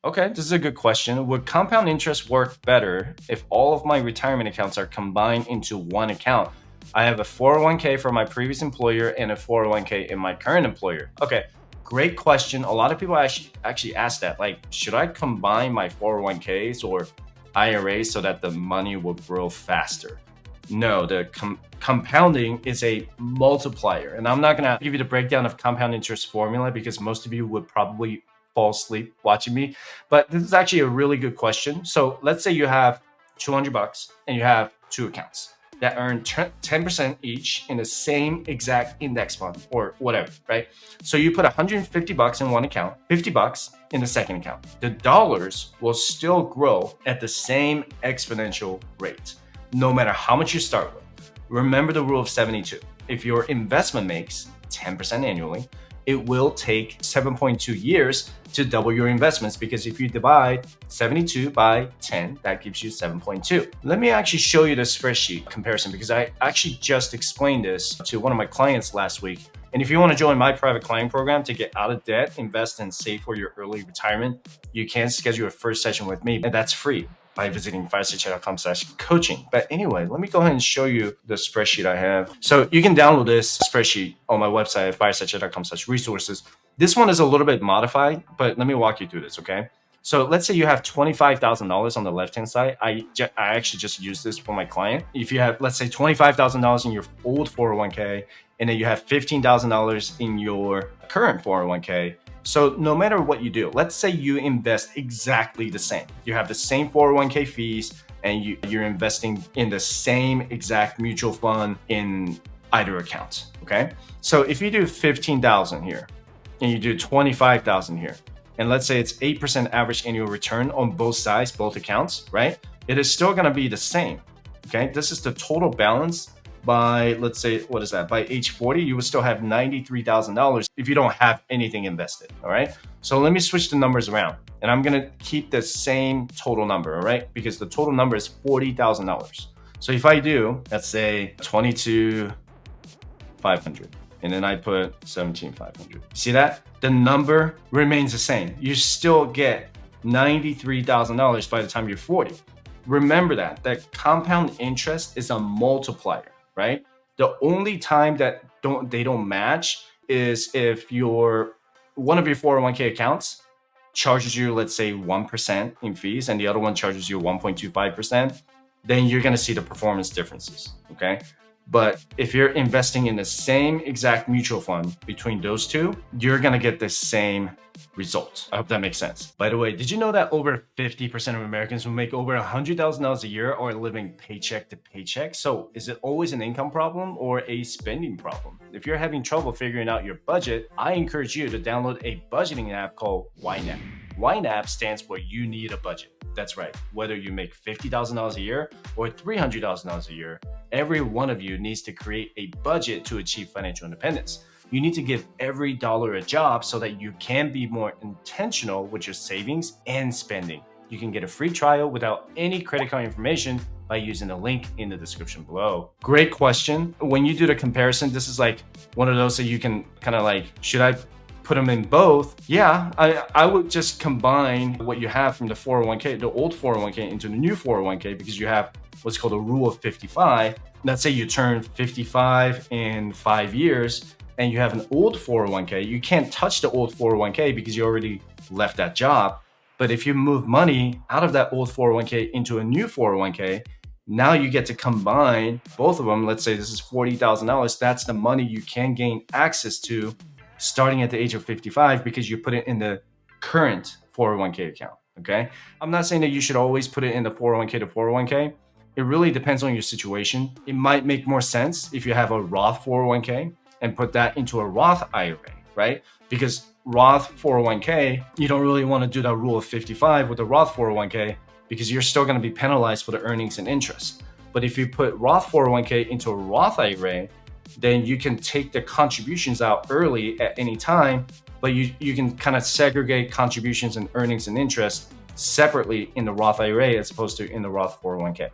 Okay, this is a good question. Would compound interest work better if all of my retirement accounts are combined into one account? I have a 401k for my previous employer and a 401k in my current employer. Okay, great question. A lot of people actually ask that. Like, should I combine my 401ks or IRAs so that the money will grow faster? No, the compounding is a multiplier. And I'm not going to give you the breakdown of compound interest formula because most of you would probably fall asleep watching me. But this is actually a really good question. So let's say you have 200 bucks and you have two accounts that earn 10% each in the same exact index fund or whatever, right? So you put 150 bucks in one account, 50 bucks in the second account. The dollars will still grow at the same exponential rate, no matter how much you start with. Remember the rule of 72. If your investment makes 10% annually, it will take 7.2 years to double your investments, because if you divide 72 by 10, that gives you 7.2. Let me actually show you the spreadsheet comparison, because I actually just explained this to one of my clients last week. And if you want to join my private client program to get out of debt, invest, and save for your early retirement, you can schedule a first session with me, and that's free by visiting firesightchat.com/coaching. But anyway, let me go ahead and show you the spreadsheet I have. So you can download this spreadsheet on my website at firesightchat.com/resources. This one is a little bit modified, but let me walk you through this, okay? So let's say you have $25,000 on the left-hand side. I actually just used this for my client. If you have, let's say, $25,000 in your old 401k, and then you have $15,000 in your current 401k, so no matter what you do, let's say you invest exactly the same. You have the same 401k fees, and you're investing in the same exact mutual fund in either account, okay? So if you do 15,000 here, and you do 25,000 here, and let's say it's 8% average annual return on both sides, both accounts, right? It is still gonna be the same, okay? This is the total balance by, let's say, what is that? By age 40, you would still have $93,000 if you don't have anything invested, all right? So let me switch the numbers around, and I'm gonna keep the same total number, all right? Because the total number is $40,000. So if I do, let's say 22,500, and then I put 17,500. See that? The number remains the same. You still get $93,000 by the time you're 40. Remember that compound interest is a multiplier, right? The only time that they don't match is if one of your 401k accounts charges you, let's say, 1% in fees, and the other one charges you 1.25%, then you're gonna see the performance differences, okay? But if you're investing in the same exact mutual fund between those two, you're gonna get the same result. I hope that makes sense. By the way, did you know that over 50% of Americans who make over $100,000 a year are living paycheck to paycheck? So is it always an income problem or a spending problem? If you're having trouble figuring out your budget, I encourage you to download a budgeting app called YNAB. YNAB stands for You Need a Budget. That's right. Whether you make $50,000 a year or $300,000 a year, every one of you needs to create a budget to achieve financial independence. You need to give every dollar a job so that you can be more intentional with your savings and spending. You can get a free trial without any credit card information by using the link in the description below. Great question. When you do the comparison, this is like one of those that you can kind of like, should I put them in both? Yeah, I would just combine what you have from the 401k, the old 401k, into the new 401k, because you have what's called a rule of 55. Let's say you turn 55 in 5 years and you have an old 401k. You can't touch the old 401k because you already left that job. But if you move money out of that old 401k into a new 401k, now you get to combine both of them. Let's say this is $40,000. That's the money you can gain access to starting at the age of 55 because you put it in the current 401k account, okay? I'm not saying that you should always put it in the 401k to 401k. It really depends on your situation. It might make more sense if you have a Roth 401k and put that into a Roth IRA, right? Because Roth 401k, you don't really want to do that rule of 55 with the Roth 401k because you're still going to be penalized for the earnings and interest. But if you put Roth 401k into a Roth IRA, then you can take the contributions out early at any time, but you can kind of segregate contributions and earnings and interest separately in the Roth IRA as opposed to in the Roth 401k.